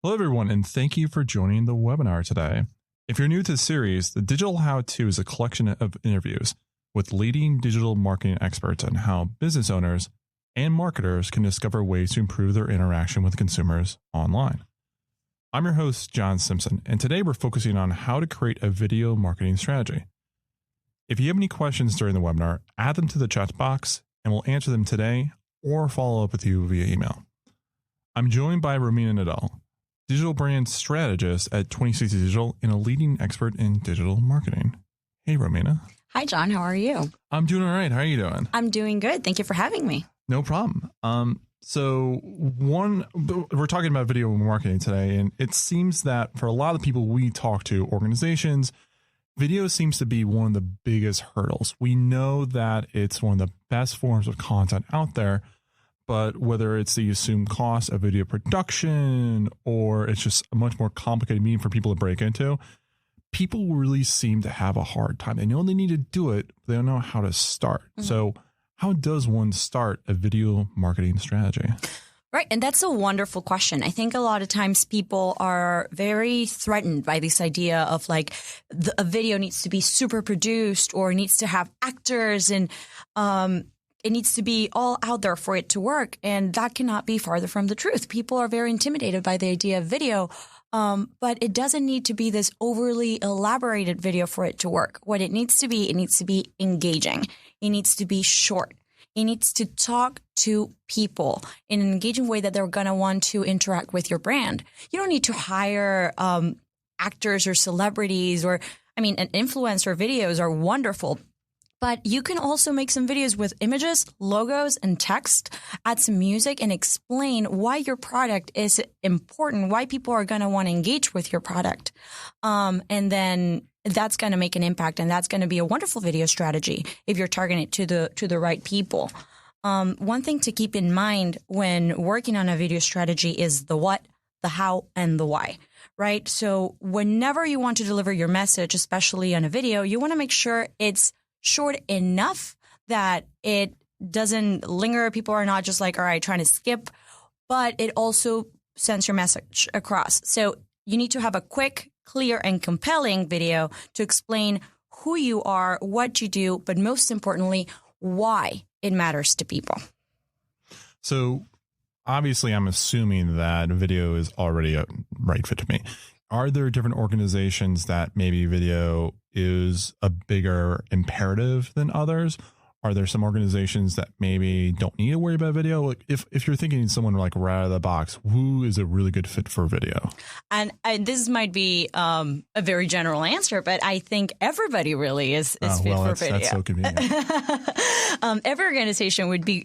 Hello, everyone, and thank you for joining the webinar today. If you're new to the series, the Digital How-To is a collection of interviews with leading digital marketing experts on how business owners and marketers can discover ways to improve their interaction with consumers online. I'm your host, John Simpson, and today we're focusing on how to create a video marketing strategy. If you have any questions during the webinar, add them to the chat box and we'll answer them today or follow up with you via email. I'm joined by Romina Nadal, digital brand strategist at 2060 Digital and a leading expert in digital marketing. Hey, Romina. Hi, John. How are you? I'm doing all right. How are you doing? I'm doing good. Thank you for having me. No problem. We're talking about video marketing today, and it seems that for a lot of people we talk to, organizations, video seems to be one of the biggest hurdles. We know that it's one of the best forms of content out there, but whether it's the assumed cost of video production or it's just a much more complicated medium for people to break into, people really seem to have a hard time. They know they need to do it, but they don't know how to start. Mm-hmm. So how does one start a video marketing strategy? Right. And that's a wonderful question. I think a lot of times people are very threatened by this idea of like a video needs to be super produced or needs to have actors and it needs to be all out there for it to work. And that cannot be farther from the truth. People are very intimidated by the idea of video. But it doesn't need to be this overly elaborated video for it to work. What it needs to be engaging. It needs to be short. It needs to talk to people in an engaging way that they're going to want to interact with your brand. You don't need to hire actors or celebrities an influencer videos are wonderful. But you can also make some videos with images, logos, and text, add some music, and explain why your product is important, why people are going to want to engage with your product. And then that's going to make an impact, and that's going to be a wonderful video strategy if you're targeting it to the right people. One thing to keep in mind when working on a video strategy is the what, the how, and the why. Right? So whenever you want to deliver your message, especially on a video, you want to make sure it's short enough that it doesn't linger. People are not just like, all right, trying to skip, but it also sends your message across. So you need to have a quick, clear, and compelling video to explain who you are, what you do, but most importantly, why it matters to people. So obviously, I'm assuming that video is already a right fit to me. Are there different organizations that maybe video is a bigger imperative than others? Are there some organizations that maybe don't need to worry about video? Like if you're thinking someone like right out of the box, who is a really good fit for video? And this might be a very general answer, but I think everybody really is fit for video. That's so convenient. Every organization would be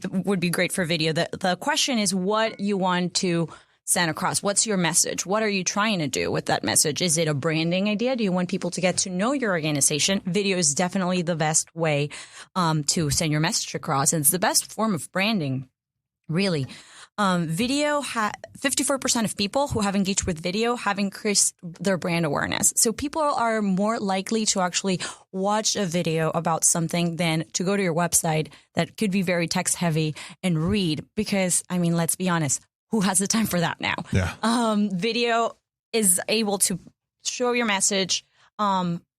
great for video. The question is what you want to send across. What's your message? What are you trying to do with that message? Is it a branding idea? Do you want people to get to know your organization? Video is definitely the best way to send your message across. And it's the best form of branding, really. 54% of people who have engaged with video have increased their brand awareness. So people are more likely to actually watch a video about something than to go to your website that could be very text heavy and read because, let's be honest, who has the time for that now? Yeah. Video is able to show your message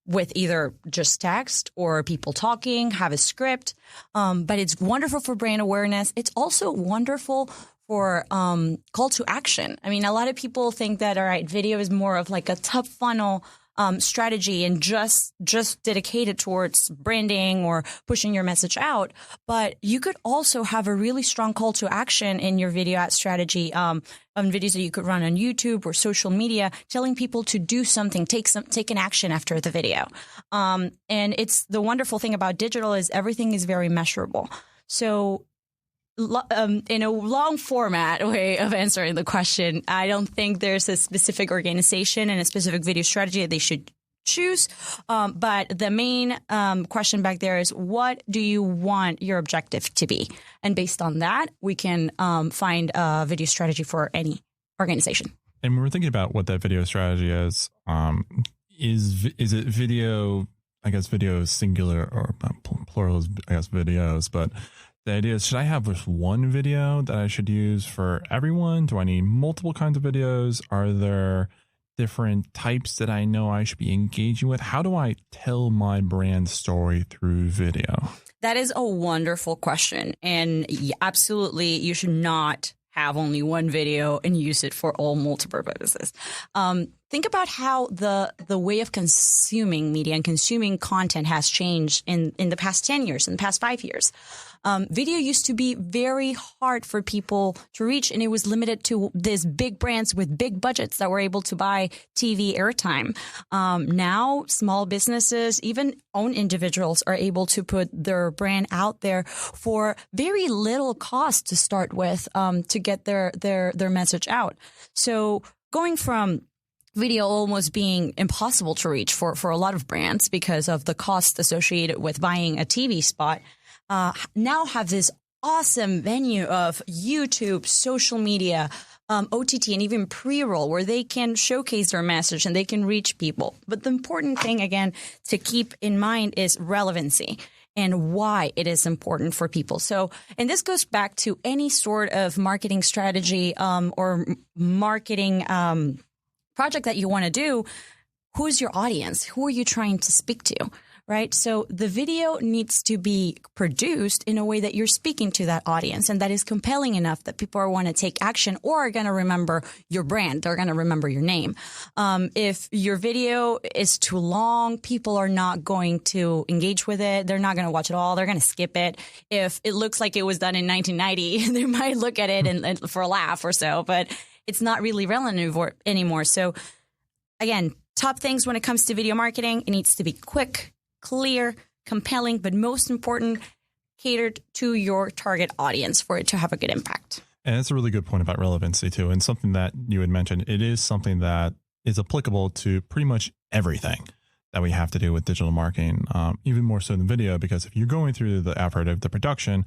with either just text or people talking, have a script. But it's wonderful for brand awareness. It's also wonderful for call to action. A lot of people think that, all right, video is more of like a top funnel strategy and just dedicated towards branding or pushing your message out. But you could also have a really strong call to action in your video ad strategy on videos that you could run on YouTube or social media, telling people to do something, take an action after the video. And it's the wonderful thing about digital is everything is very measurable. So in a long format way of answering the question, I don't think there's a specific organization and a specific video strategy that they should choose. But the main question back there is, what do you want your objective to be? And based on that, we can find a video strategy for any organization. And when we're thinking about what that video strategy is it video, I guess video is singular or plural is, I guess, videos, but The idea is, should I have just one video that I should use for everyone? Do I need multiple kinds of videos? Are there different types that I know I should be engaging with? How do I tell my brand story through video? That is a wonderful question. And absolutely, you should not have only one video and use it for all multiple purposes. Think about how the way of consuming media and consuming content has changed in the past 10 years, in the past 5 years. Video used to be very hard for people to reach, and it was limited to these big brands with big budgets that were able to buy TV airtime. Now, small businesses, even own individuals, are able to put their brand out there for very little cost to start with, to get their message out. So going from video almost being impossible to reach for a lot of brands because of the cost associated with buying a TV spot, now have this awesome venue of YouTube, social media, OTT, and even pre-roll where they can showcase their message and they can reach people. But the important thing, again, to keep in mind is relevancy and why it is important for people. So, and this goes back to any sort of marketing strategy or marketing project that you want to do. Who's your audience? Who are you trying to speak to? Right? So the video needs to be produced in a way that you're speaking to that audience and that is compelling enough that people are want to take action or are going to remember your brand. They're going to remember your name. If your video is too long, people are not going to engage with it. They're not going to watch it all. They're going to skip it. If it looks like it was done in 1990, they might look at it and for a laugh or so, but it's not really relevant anymore. So again, top things when it comes to video marketing, it needs to be quick, clear, compelling, but most important, catered to your target audience for it to have a good impact. And that's a really good point about relevancy too. And something that you had mentioned, it is something that is applicable to pretty much everything that we have to do with digital marketing, even more so than video, because if you're going through the effort of the production,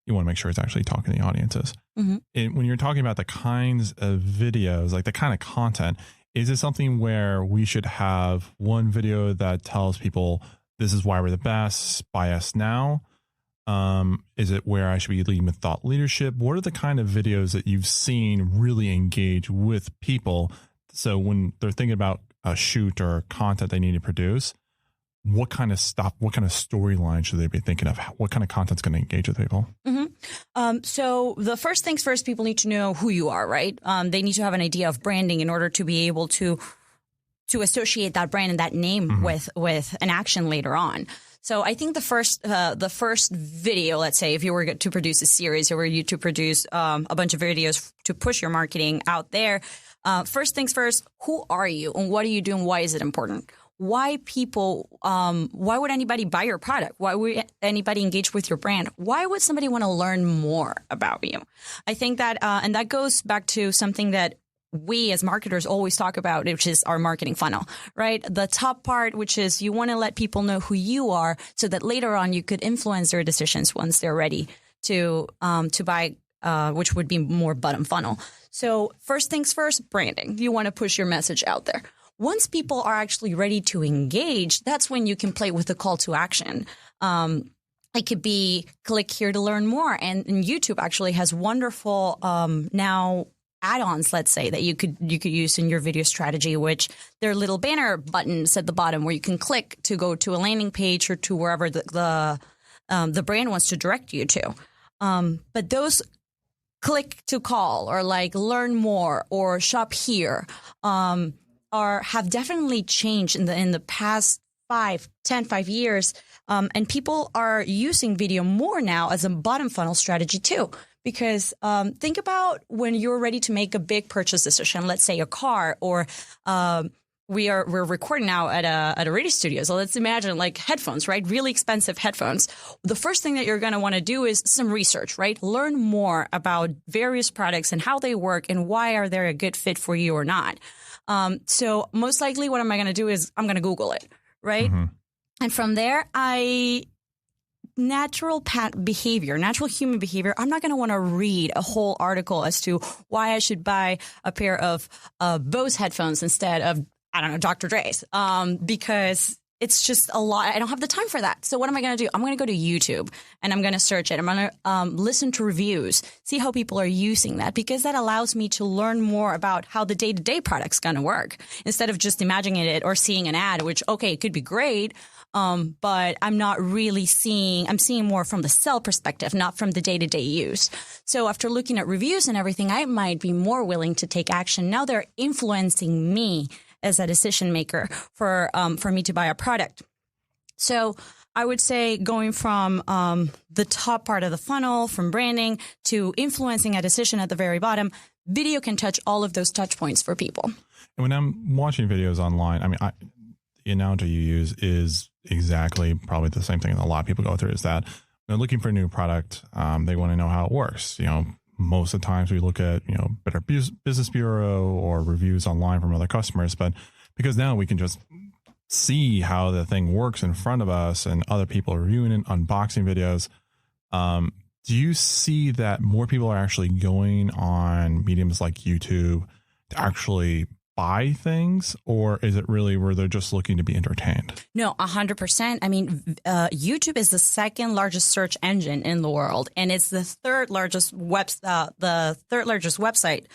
you want to make sure it's actually talking to the audiences. Mm-hmm. When you're talking about the kinds of videos, like the kind of content, is it something where we should have one video that tells people, this is why we're the best, buy us now? Is it where I should be leading with thought leadership? What are the kind of videos that you've seen really engage with people? So when they're thinking about a shoot or content they need to produce, what kind of stuff, what kind of storyline should they be thinking of? What kind of content's going to engage with people? Mm-hmm. So the first things first, people need to know who you are, right? They need to have an idea of branding in order to be able to associate that brand and that name with an action later on. So I think the first video, let's say, if you were to produce a series or were you to produce a bunch of videos to push your marketing out there, first things first, who are you and what are you doing? Why is it important? Why would anybody buy your product? Why would anybody engage with your brand? Why would somebody want to learn more about you? I think that, and that goes back to something that we as marketers always talk about, which is our marketing funnel, right? The top part, which is you want to let people know who you are so that later on you could influence their decisions once they're ready to buy, which would be more bottom funnel. So first things first, branding. You want to push your message out there. Once people are actually ready to engage, that's when you can play with the call to action. It could be click here to learn more. And YouTube actually has wonderful now add-ons, let's say, that you could use in your video strategy, which there are little banner buttons at the bottom where you can click to go to a landing page or to wherever the brand wants to direct you to. But those click to call or like learn more or shop here have definitely changed in the past 5 years. And people are using video more now as a bottom funnel strategy too. Because think about when you're ready to make a big purchase decision, let's say a car, or we're recording now at a radio studio. So let's imagine like headphones, right? Really expensive headphones. The first thing that you're going to want to do is some research, right? Learn more about various products and how they work and why are they a good fit for you or not. So most likely what am I going to do is I'm going to Google it, right? Mm-hmm. And from there, natural human behavior. I'm not going to want to read a whole article as to why I should buy a pair of Bose headphones instead of, I don't know, Dr. Dre's, because it's just a lot. I don't have the time for that. So what am I going to do? I'm going to go to YouTube and I'm going to search it. I'm going to listen to reviews, see how people are using that, because that allows me to learn more about how the day-to-day product's going to work instead of just imagining it or seeing an ad, which, okay, it could be great. But I'm not really I'm seeing more from the sell perspective, not from the day-to-day use. So after looking at reviews and everything, I might be more willing to take action. Now they're influencing me as a decision maker for me to buy a product. So I would say going from the top part of the funnel, from branding to influencing a decision at the very bottom, video can touch all of those touch points for people. And when I'm watching videos online, I mean, the analogy you use is exactly probably the same thing that a lot of people go through, is that they're looking for a new product. They want to know how it works. Most of the times we look at, Better Business Bureau or reviews online from other customers, but because now we can just see how the thing works in front of us and other people are reviewing it, unboxing videos. Do you see that more people are actually going on mediums like YouTube to actually buy things, or is it really where they're just looking to be entertained? No, 100%. I mean, YouTube is the second largest search engine in the world, and it's the third largest website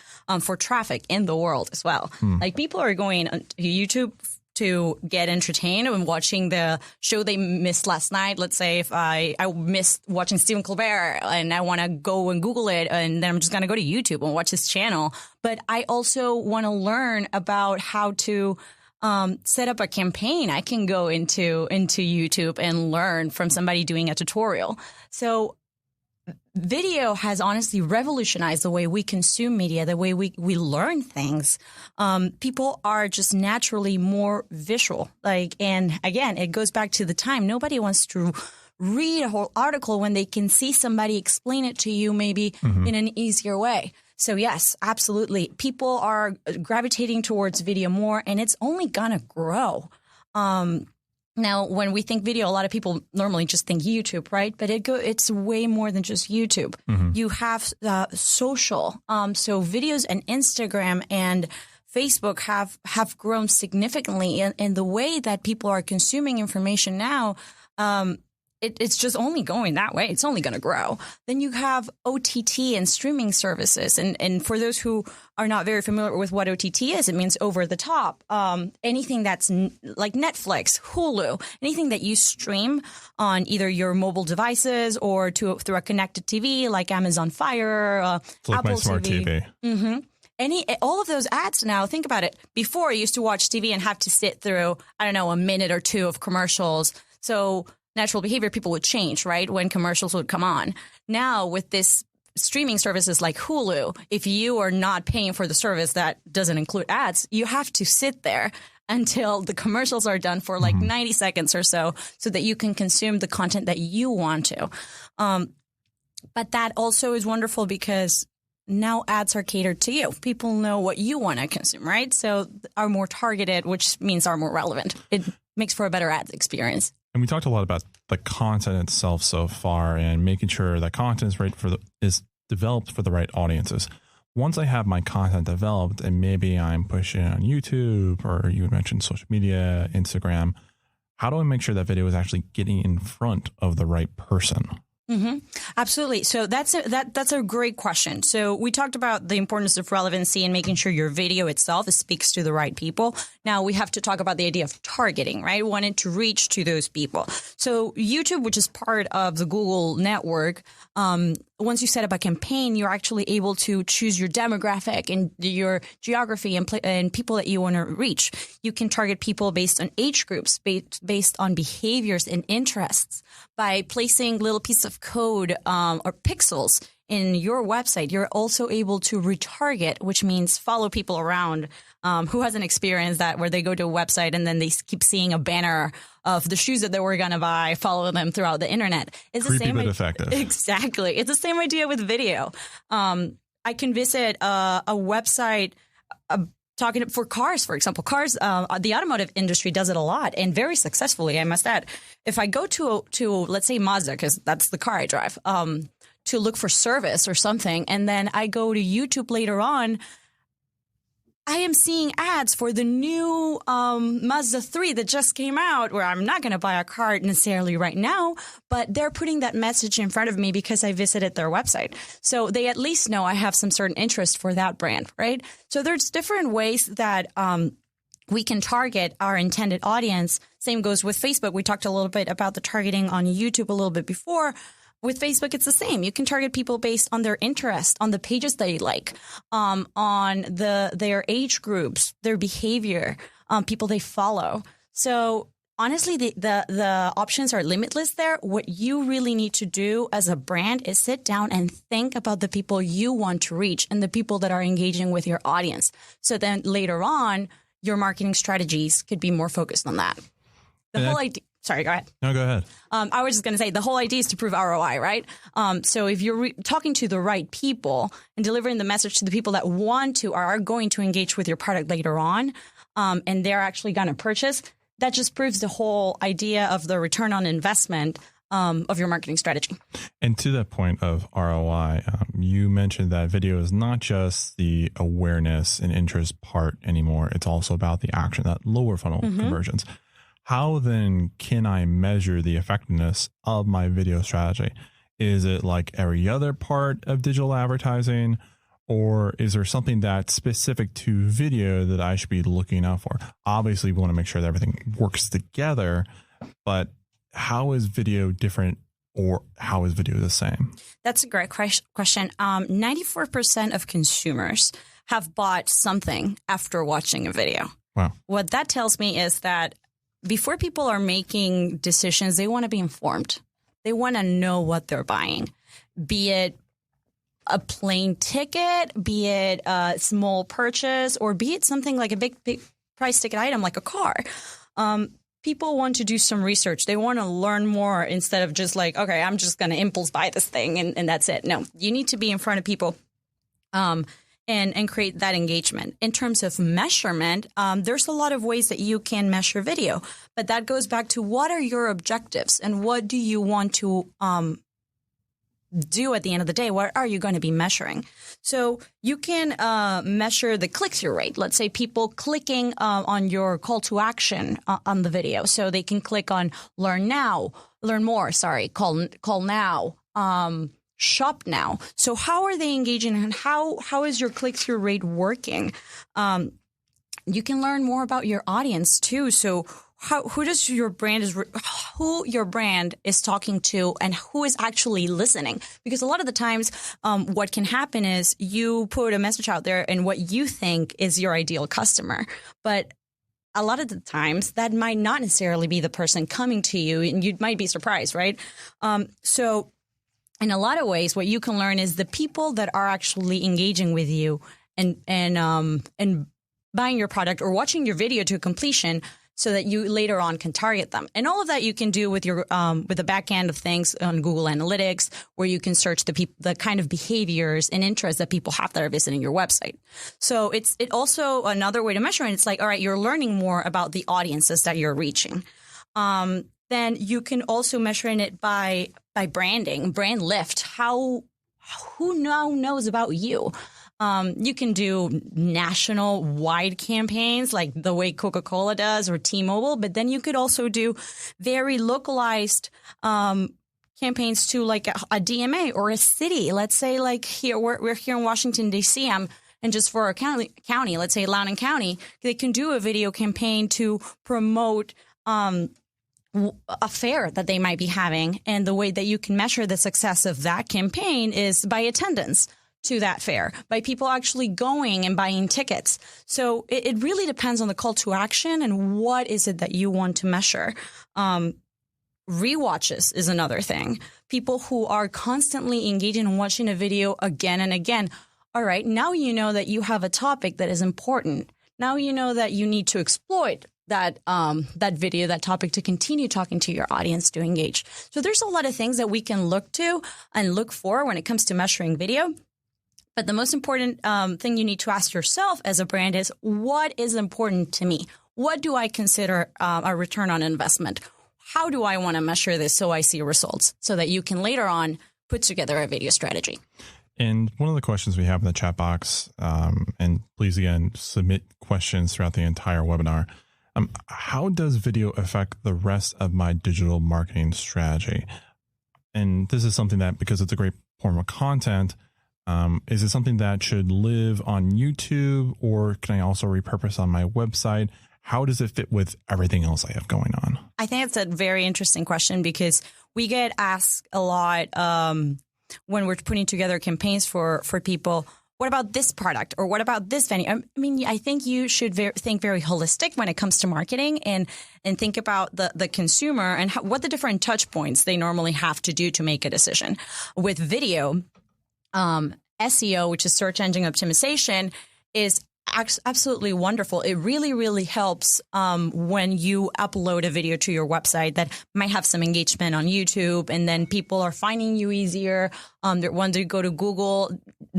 for traffic in the world as well. Like, people are going to YouTube to get entertained and watching the show they missed last night. Let's say if I missed watching Stephen Colbert and I want to go and Google it, and then I'm just going to go to YouTube and watch his channel. But I also want to learn about how to set up a campaign. I can go into YouTube and learn from somebody doing a tutorial. So video has honestly revolutionized the way we consume media, the way we learn things. People are just naturally more visual. And again, it goes back to the time. Nobody wants to read a whole article when they can see somebody explain it to you maybe in an easier way. So yes, absolutely. People are gravitating towards video more, and it's only gonna grow. Now, when we think video, a lot of people normally just think YouTube, right? But it's way more than just YouTube. You have social. So videos and Instagram and Facebook have grown significantly in the way that people are consuming information now. It's just only going that way. It's only going to grow. Then you have OTT and streaming services. And for those who are not very familiar with what OTT is, it means over the top. Anything that's like Netflix, Hulu, anything that you stream on either your mobile devices or through a connected TV like Amazon Fire, it's like Apple my smart TV. All of those ads now, think about it. Before, I used to watch TV and have to sit through, a minute or two of commercials. So natural behavior, people would change, right, when commercials would come on. Now, with this streaming services like Hulu, if you are not paying for the service that doesn't include ads, you have to sit there until the commercials are done for 90 seconds or so that you can consume the content that you want to. But that also is wonderful because now ads are catered to you. People know what you want to consume, right? So are more targeted, which means are more relevant. It makes for a better ads experience. And we talked a lot about the content itself so far and making sure that content is developed for the right audiences. Once I have my content developed and maybe I'm pushing it on YouTube, or you had mentioned social media, Instagram, how do I make sure that video is actually getting in front of the right person? Absolutely. So that's a great question. So we talked about the importance of relevancy and making sure your video itself speaks to the right people. Now we have to talk about the idea of targeting, right? Wanting to reach to those people. So YouTube, which is part of the Google network, once you set up a campaign, you're actually able to choose your demographic and your geography and people that you want to reach. You can target people based on age groups, based on behaviors and interests. By placing little pieces of code or pixels in your website, you're also able to retarget, which means follow people around. Who hasn't experienced that, where they go to a website and then they keep seeing a banner of the shoes that they were going to buy, follow them throughout the internet? It's Creepy the same but effective. Exactly. It's the same idea with video. I can visit a website talking for cars, for example. Cars, the automotive industry does it a lot and very successfully, I must add. If I go to let's say Mazda, because that's the car I drive, to look for service or something, and then I go to YouTube later on, I am seeing ads for the new Mazda 3 that just came out, where I'm not going to buy a car necessarily right now, but they're putting that message in front of me because I visited their website. So they at least know I have some certain interest for that brand, right? So there's different ways that we can target our intended audience. Same goes with Facebook. We talked a little bit about the targeting on YouTube a little bit before. With Facebook, it's the same. You can target people based on their interest, on the pages they like, on their age groups, their behavior, people they follow. So honestly, the options are limitless there. What you really need to do as a brand is sit down and think about the people you want to reach and the people that are engaging with your audience. So then later on, your marketing strategies could be more focused on that. The whole idea. Sorry, go ahead. No, go ahead. I was just going to say the whole idea is to prove ROI, right? So if you're talking to the right people and delivering the message to the people that want to or are going to engage with your product later on, and they're actually going to purchase, that just proves the whole idea of the return on investment of your marketing strategy. And to that point of ROI, you mentioned that video is not just the awareness and interest part anymore. It's also about the action, that lower funnel conversions. How then can I measure the effectiveness of my video strategy? Is it like every other part of digital advertising, or is there something that's specific to video that I should be looking out for? Obviously, we want to make sure that everything works together, but how is video different, or how is video the same? That's a great question. 94% of consumers have bought something after watching a video. Wow. What that tells me is that before people are making decisions, they want to be informed. They want to know what they're buying, be it a plane ticket, be it a small purchase, or be it something like a big price ticket item like a car. People want to do some research. They want to learn more instead of just like, okay, I'm just going to impulse buy this thing and that's it. No, you need to be in front of people and create that engagement. In terms of measurement, there's a lot of ways that you can measure video, but that goes back to what are your objectives and what do you want to do at the end of the day? What are you going to be measuring? So you can measure the click-through rate. Let's say people clicking on your call to action on the video. So they can click on learn more, call now, shop now. So how are they engaging and how is your click-through rate working? You can learn more about your audience too. So who your brand is talking to and who is actually listening. Because a lot of the times what can happen is you put a message out there and what you think is your ideal customer. But a lot of the times that might not necessarily be the person coming to you and you might be surprised, right? So in a lot of ways, what you can learn is the people that are actually engaging with you and buying your product or watching your video to completion, so that you later on can target them. And all of that you can do with your with the back end of things on Google Analytics, where you can search the kind of behaviors and interests that people have that are visiting your website. So it also another way to measure it. It's like, all right, you're learning more about the audiences that you're reaching. Then you can also measure it by branding, brand lift. Who now knows about you? You can do national wide campaigns like the way Coca-Cola does or T-Mobile, but then you could also do very localized campaigns to like a DMA or a city. Let's say like here, we're here in Washington, D.C. And just for a county, let's say Loudoun County, they can do a video campaign to promote a fair that they might be having. And the way that you can measure the success of that campaign is by attendance to that fair, by people actually going and buying tickets. So it really depends on the call to action and what is it that you want to measure. Rewatches is another thing. People who are constantly engaging and watching a video again and again. All right, now you know that you have a topic that is important. Now you know that you need to exploit that video, that topic to continue talking to your audience to engage. So there's a lot of things that we can look to and look for when it comes to measuring video. But the most important thing you need to ask yourself as a brand is, what is important to me? What do I consider a return on investment? How do I want to measure this so I see results so that you can later on put together a video strategy? And one of the questions we have in the chat box, and please again, submit questions throughout the entire webinar. How does video affect the rest of my digital marketing strategy? And this is something that, because it's a great form of content, is it something that should live on YouTube, or can I also repurpose on my website? How does it fit with everything else I have going on? I think it's a very interesting question, because we get asked a lot when we're putting together campaigns for people. What about this product, or what about this venue? I mean, I think you should think very holistic when it comes to marketing, and think about the consumer and what the different touch points they normally have to do to make a decision. With video, SEO, which is search engine optimization, is absolutely wonderful. It really, really helps when you upload a video to your website that might have some engagement on YouTube, and then people are finding you easier. When they go to Google,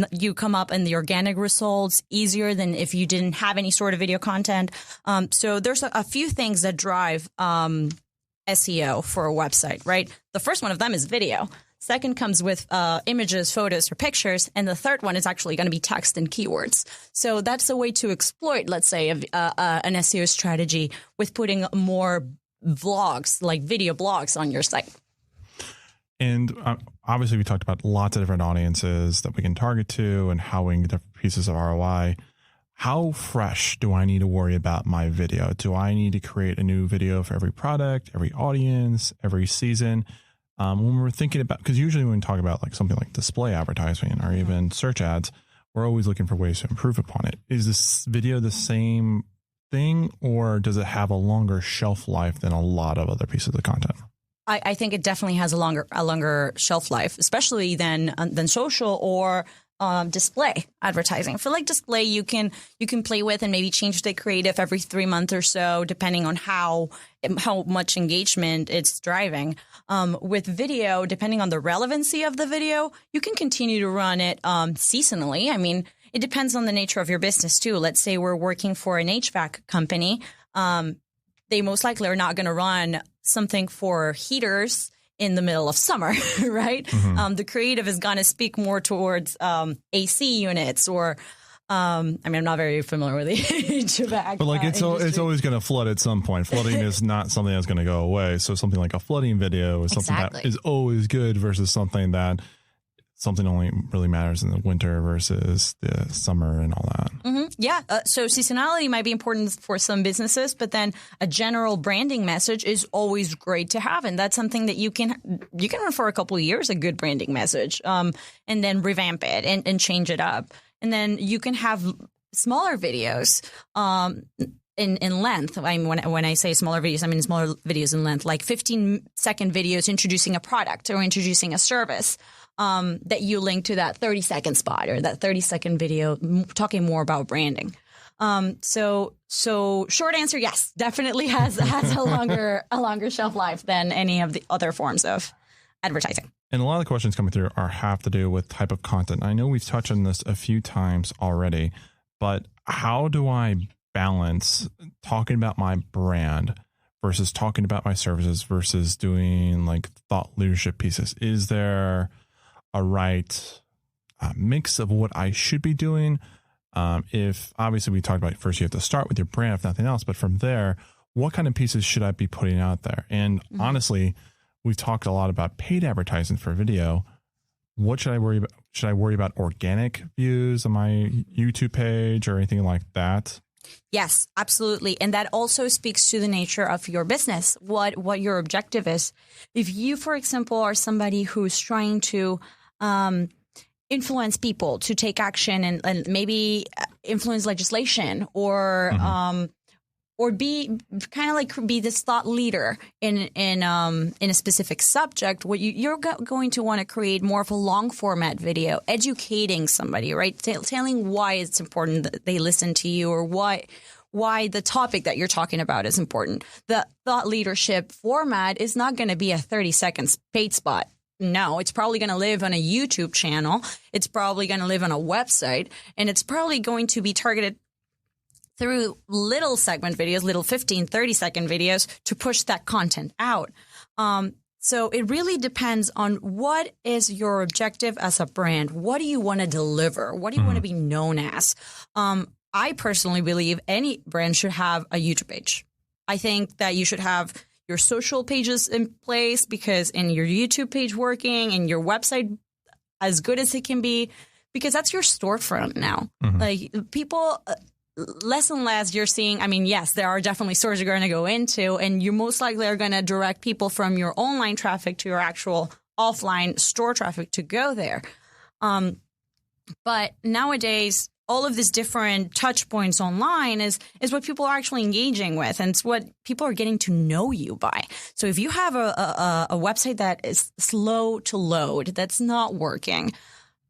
you come up in the organic results easier than if you didn't have any sort of video content. So there's a few things that drive SEO for a website, right? The first one of them is video. Second comes with images, photos, or pictures. And the third one is actually going to be text and keywords. So that's a way to exploit, let's say, an SEO strategy with putting more vlogs, like video blogs, on your site. And obviously, we talked about lots of different audiences that we can target to and how we can get different pieces of ROI. How fresh do I need to worry about my video? Do I need to create a new video for every product, every audience, every season? When we're thinking about, because usually when we talk about like something like display advertising or even search ads, we're always looking for ways to improve upon it. Is this video the same thing, or does it have a longer shelf life than a lot of other pieces of content? I think it definitely has a longer shelf life, especially than social or display advertising. For like display, you can play with and maybe change the creative every 3 months or so, depending on how much engagement it's driving. With video, depending on the relevancy of the video, you can continue to run it seasonally. I mean, it depends on the nature of your business too. Let's say we're working for an HVAC company. They most likely are not going to run something for heaters in the middle of summer, right? Mm-hmm. The creative is going to speak more towards AC units, or I mean, I'm not very familiar with the HVAC. But like it's always going to flood at some point. Flooding is not something that's going to go away. So something like a flooding video is something that is always good versus something only really matters in the winter versus the summer and all that. Mm-hmm. Yeah. So seasonality might be important for some businesses, but then a general branding message is always great to have. And that's something that you can run for a couple of years, a good branding message, and then revamp it and change it up. And then you can have smaller videos in length. I mean, when I say smaller videos, I mean smaller videos in length, like 15-second videos introducing a product or introducing a service. That you link to that 30-second spot or that 30-second video talking more about branding. So short answer, yes, definitely has a longer shelf life than any of the other forms of advertising. And a lot of the questions coming through have to do with type of content. I know we've touched on this a few times already, but how do I balance talking about my brand versus talking about my services versus doing like thought leadership pieces? Is there a right mix of what I should be doing? If obviously we talked about first, you have to start with your brand, if nothing else, but from there, what kind of pieces should I be putting out there? And honestly, we've talked a lot about paid advertising for video. What should I worry about? Should I worry about organic views on my YouTube page or anything like that? Yes, absolutely. And that also speaks to the nature of your business, what your objective is. If you, for example, are somebody who's trying to influence people to take action and maybe influence legislation or be kind of like be this thought leader in a specific subject, what you're going to want to create more of a long format video, educating somebody, right? Telling why it's important that they listen to you, or why the topic that you're talking about is important. The thought leadership format is not going to be a 30-second paid spot. No, it's probably going to live on a YouTube channel. It's probably going to live on a website, and it's probably going to be targeted through little segment videos, little 15, 30-second videos to push that content out. So it really depends on what is your objective as a brand. What do you want to deliver? What do you want to be known as? I personally believe any brand should have a YouTube page. I think that you should have your social pages in place, because in your YouTube page working and your website as good as it can be, because that's your storefront now. Like people, less and less you're seeing. I mean, yes, there are definitely stores you're going to go into, and you most likely are going to direct people from your online traffic to your actual offline store traffic to go there. But nowadays, all of these different touch points online is what people are actually engaging with, and it's what people are getting to know you by. So if you have a website that is slow to load, that's not working,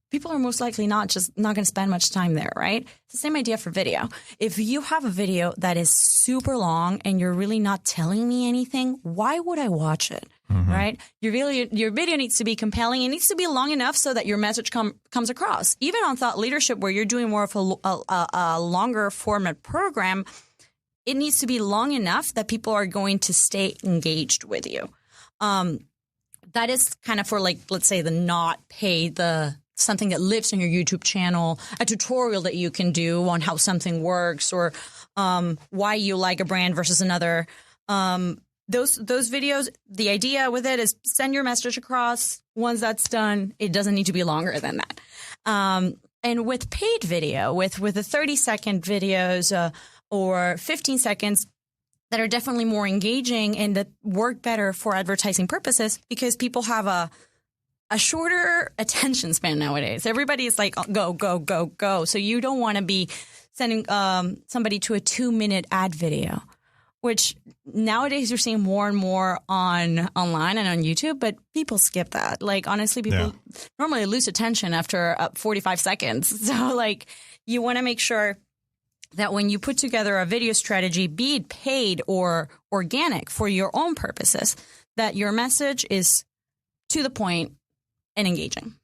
people are most likely not going to spend much time there, right? It's the same idea for video. If you have a video that is super long and you're really not telling me anything, why would I watch it, right? Your video needs to be compelling. It needs to be long enough so that your message comes across. Even on thought leadership, where you're doing more of a longer format program, it needs to be long enough that people are going to stay engaged with you. That is kind of for, like, let's say the not paid, something that lives on your YouTube channel, a tutorial that you can do on how something works, or why you like a brand versus another. Those videos, the idea with it is send your message across. Once that's done, it doesn't need to be longer than that. And with paid video, with the 30-second videos or 15 seconds, that are definitely more engaging and that work better for advertising purposes, because people have a shorter attention span nowadays. Everybody is like, go, go, go, go. So you don't want to be sending somebody to a 2-minute ad video, which nowadays you're seeing more and more online and on YouTube, but people skip that. Like, honestly, people normally lose attention after 45 seconds. So, like, you want to make sure that when you put together a video strategy, be it paid or organic for your own purposes, that your message is to the point and engaging.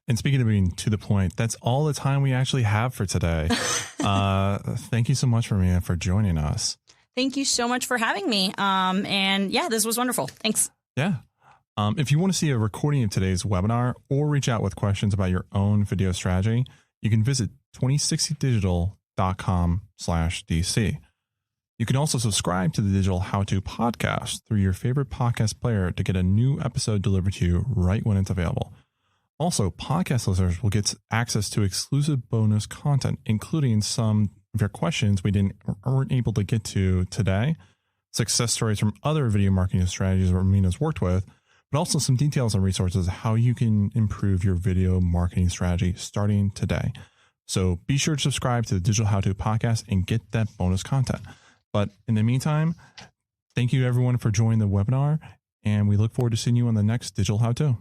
And speaking of being to the point, that's all the time we actually have for today. Thank you so much, Maria, for joining us. Thank you so much for having me. And yeah, this was wonderful. Thanks. Yeah. If you want to see a recording of today's webinar or reach out with questions about your own video strategy, you can visit 2060digital.com/DC. You can also subscribe to the Digital How-To podcast through your favorite podcast player to get a new episode delivered to you right when it's available. Also, podcast listeners will get access to exclusive bonus content, including some of your questions we weren't able to get to today, success stories from other video marketing strategies Ramina's worked with, but also some details and resources how you can improve your video marketing strategy starting today. So be sure to subscribe to the Digital How-To podcast and get that bonus content. But in the meantime, thank you everyone for joining the webinar, and we look forward to seeing you on the next Digital How-To.